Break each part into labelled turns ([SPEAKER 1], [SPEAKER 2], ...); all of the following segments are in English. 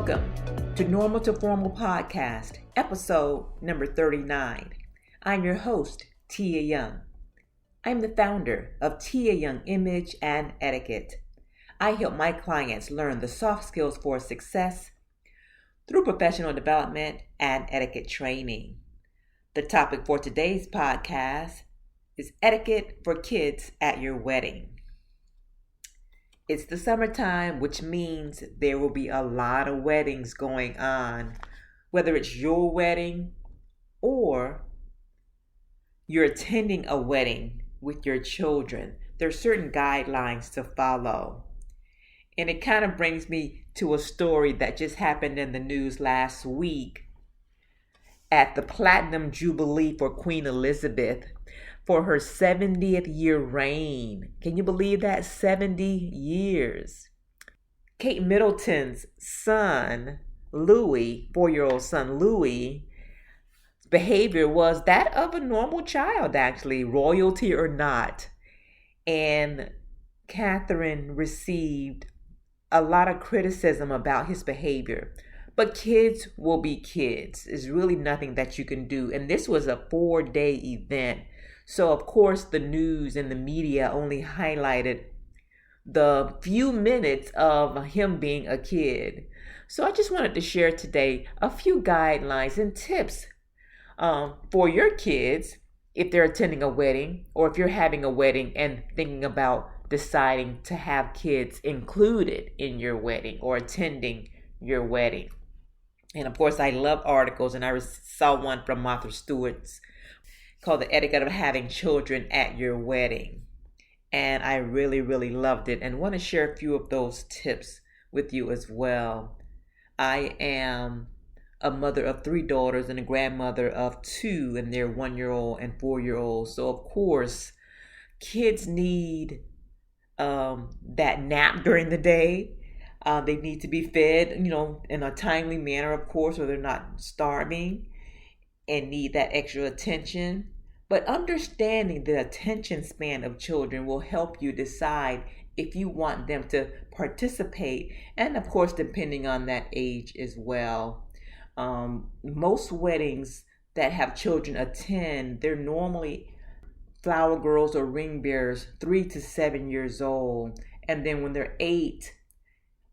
[SPEAKER 1] Welcome to Normal to Formal Podcast, episode number 39. I'm your host, Tia Young. I'm the founder of Tia Young Image and Etiquette. I help my clients learn the soft skills for success through professional development and etiquette training. The topic for today's podcast is etiquette for kids at your wedding. It's the summertime, which means there will be a lot of weddings going on, whether it's your wedding or you're attending a wedding with your children. There are certain guidelines to follow. And it kind of brings me to a story that just happened in the news last week at the Platinum Jubilee for Queen Elizabeth for her 70th year reign. Can you believe that? 70 years. Kate Middleton's son, Louis, 4-year-old son Louis, behavior was that of a normal child, actually, royalty or not. And Catherine received a lot of criticism about his behavior. But kids will be kids. There's really nothing that you can do. And this was a 4-day event. So, of course, the news and the media only highlighted the few minutes of him being a kid. So I just wanted to share today a few guidelines and tips for your kids if they're attending a wedding or if you're having a wedding and thinking about deciding to have kids included in your wedding or attending your wedding. And of course, I love articles, and I saw one from Martha Stewart's called The Etiquette of Having Children at Your Wedding. And I really, really loved it and want to share a few of those tips with you as well. I am a mother of 3 daughters and a grandmother of 2, and they're 1-year-old and 4-year-old. So of course, kids need that nap during the day. They need to be fed, in a timely manner, of course, or they're not starving and need that extra attention. But understanding the attention span of children will help you decide if you want them to participate, and of course, depending on that age as well. Most weddings that have children attend, they're normally flower girls or ring bearers 3 to 7 years old. And then when they're 8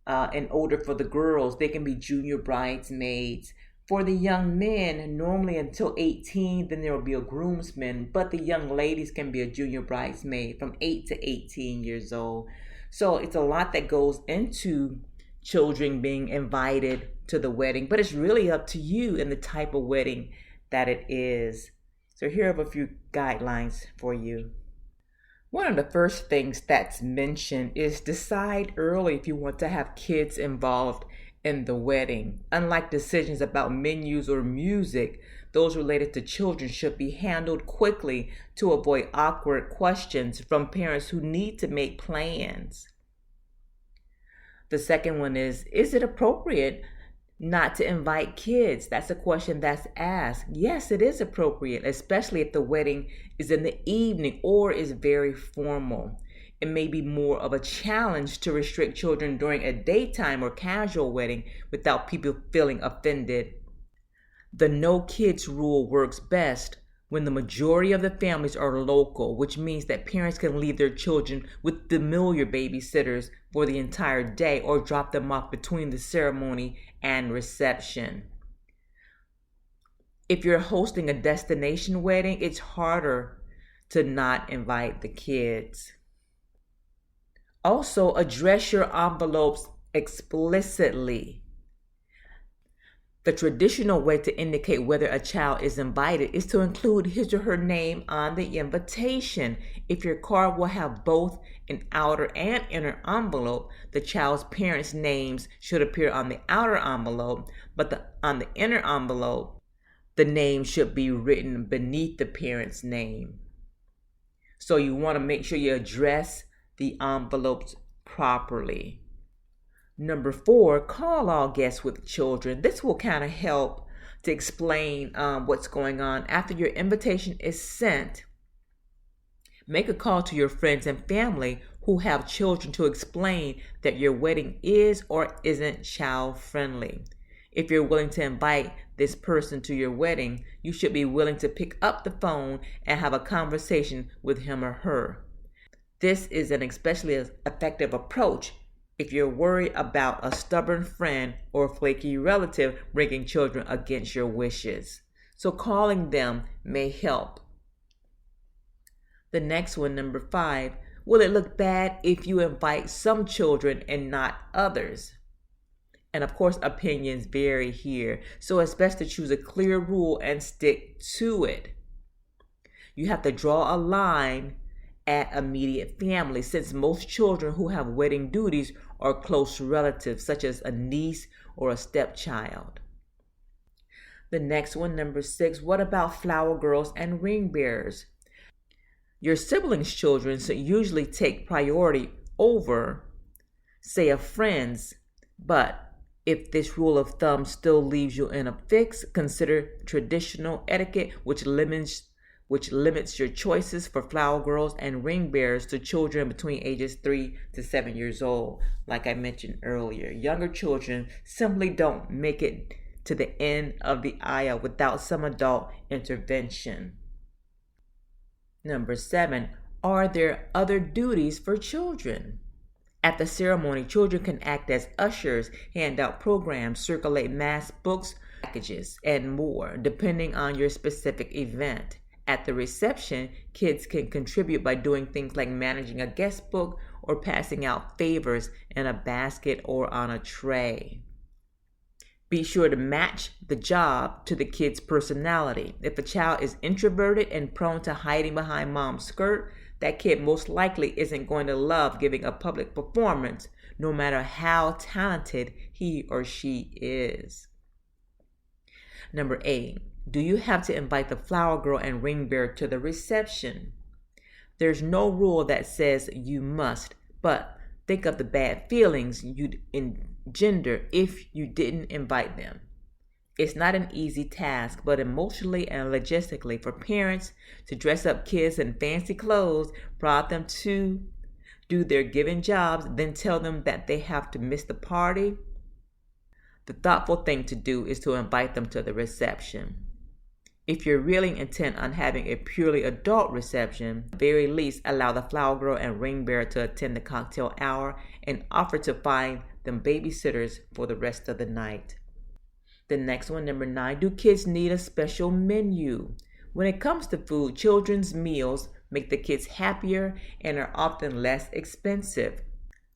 [SPEAKER 1] and older for the girls, they can be junior bridesmaids. For the young men, normally until 18, then there will be a groomsman, but the young ladies can be a junior bridesmaid from 8 to 18 years old. So it's a lot that goes into children being invited to the wedding, but it's really up to you and the type of wedding that it is. So here are a few guidelines for you. One of the first things that's mentioned is decide early if you want to have kids involved in the wedding. Unlike decisions about menus or music, those related to children should be handled quickly to avoid awkward questions from parents who need to make plans. The second one is it appropriate not to invite kids? That's a question that's asked. Yes, it is appropriate, especially if the wedding is in the evening or is very formal. It may be more of a challenge to restrict children during a daytime or casual wedding without people feeling offended. The no kids rule works best when the majority of the families are local, which means that parents can leave their children with familiar babysitters for the entire day or drop them off between the ceremony and reception. If you're hosting a destination wedding, it's harder to not invite the kids. Also, address your envelopes explicitly. The traditional way to indicate whether a child is invited is to include his or her name on the invitation. If your card will have both an outer and inner envelope, the child's parents' names should appear on the outer envelope, but on the inner envelope, the name should be written beneath the parent's name. So you want to make sure you address the envelopes properly. Number 4, call all guests with children. This will kind of help to explain what's going on. After your invitation is sent, make a call to your friends and family who who have children to explain that your wedding is or isn't child friendly. If you're willing to invite this person to your wedding, you should be willing to pick up the phone and have a conversation with him or her. This is an especially effective approach if you're worried about a stubborn friend or flaky relative bringing children against your wishes. So calling them may help. The next one, number 5, will it look bad if you invite some children and not others? And of course, opinions vary here, so it's best to choose a clear rule and stick to it. You have to draw a line at immediate family, since most children who have wedding duties are close relatives, such as a niece or a stepchild. The next one, number 6, what about flower girls and ring bearers? Your siblings' children usually take priority over, say, a friend's, but if this rule of thumb still leaves you in a fix, consider traditional etiquette, which limits your choices for flower girls and ring bearers to children between ages 3 to 7 years old. Like I mentioned earlier, younger children simply don't make it to the end of the aisle without some adult intervention. Number 7, are there other duties for children? At the ceremony, children can act as ushers, hand out programs, circulate mass books, packages, and more, depending on your specific event. At the reception, kids can contribute by doing things like managing a guest book or passing out favors in a basket or on a tray. Be sure to match the job to the kid's personality. If a child is introverted and prone to hiding behind mom's skirt, that kid most likely isn't going to love giving a public performance, no matter how talented he or she is. Number 8, do you have to invite the flower girl and ring bearer to the reception? There's no rule that says you must, but think of the bad feelings you'd engender if you didn't invite them. It's not an easy task, but emotionally and logistically for parents to dress up kids in fancy clothes, prod them to do their given jobs, then tell them that they have to miss the party. The thoughtful thing to do is to invite them to the reception. If you're really intent on having a purely adult reception, at the very least allow the flower girl and ring bearer to attend the cocktail hour and offer to find them babysitters for the rest of the night. The next one, number 9, do kids need a special menu? When it comes to food, children's meals make the kids happier and are often less expensive.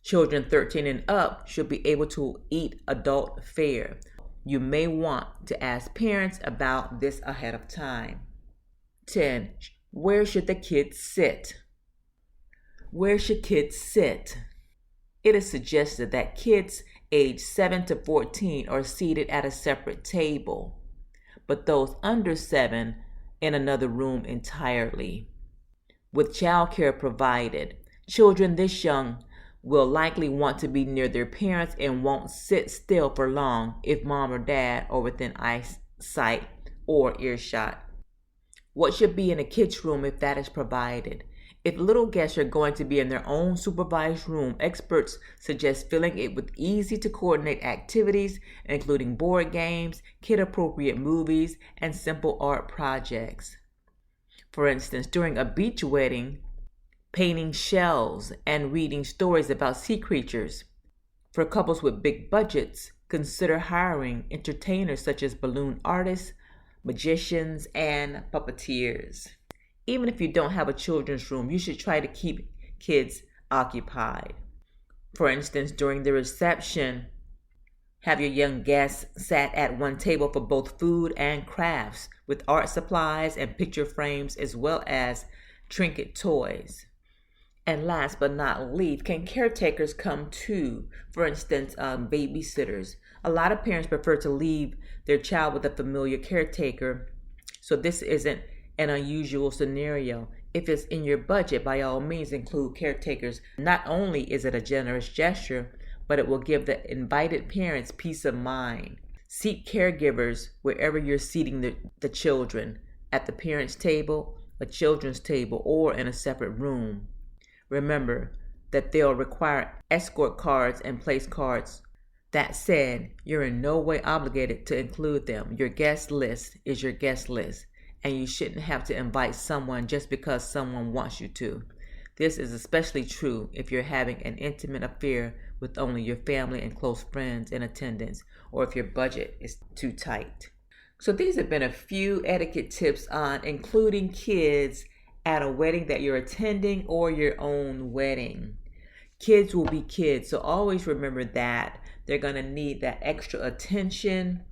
[SPEAKER 1] Children 13 and up should be able to eat adult fare. You may want to ask parents about this ahead of time. 10. Where should the kids sit? Where should kids sit? It is suggested that kids age 7 to 14 are seated at a separate table, but those under 7 in another room entirely. With childcare provided, children this young will likely want to be near their parents and won't sit still for long if mom or dad are within eyesight or earshot. What should be in a kid's room if that is provided? If little guests are going to be in their own supervised room, experts suggest filling it with easy to coordinate activities, including board games, kid-appropriate movies, and simple art projects. For instance, during a beach wedding, painting shells and reading stories about sea creatures. For couples with big budgets, consider hiring entertainers such as balloon artists, magicians, and puppeteers. Even if you don't have a children's room, you should try to keep kids occupied. For instance, during the reception, have your young guests sat at one table for both food and crafts, with art supplies and picture frames as well as trinket toys. And last but not least, can caretakers come too? For instance, babysitters. A lot of parents prefer to leave their child with a familiar caretaker, so this isn't an unusual scenario. If it's in your budget, by all means include caretakers. Not only is it a generous gesture, but it will give the invited parents peace of mind. Seek caregivers wherever you're seating the children, at the parents' table, a children's table, or in a separate room. Remember, that they'll require escort cards and place cards. That said, you're in no way obligated to include them. Your guest list is your guest list, and you shouldn't have to invite someone just because someone wants you to. This is especially true if you're having an intimate affair with only your family and close friends in attendance, or if your budget is too tight. So these have been a few etiquette tips on including kids at a wedding that you're attending or your own wedding. Kids will be kids, so always remember that. They're going to need that extra attention.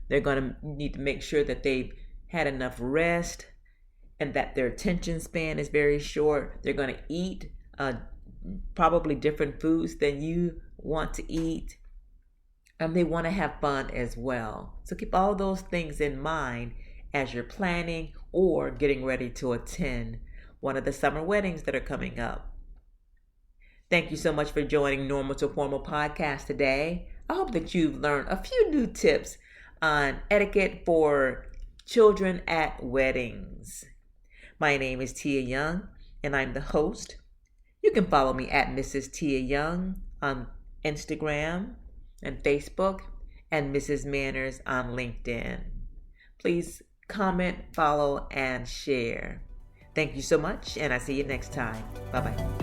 [SPEAKER 1] They're going to need to make sure that they've had enough rest and that their attention span is very short. They're going to eat probably different foods than you want to eat. And they want to have fun as well. So keep all those things in mind as you're planning or getting ready to attend one of the summer weddings that are coming up. Thank you so much for joining Normal to Formal podcast today. I hope that you've learned a few new tips on etiquette for children at weddings. My name is Tia Young, and I'm the host. You can follow me at Mrs. Tia Young on Instagram and Facebook, and Mrs. Manners on LinkedIn. Please comment, follow, and share. Thank you so much, and I'll see you next time. Bye-bye.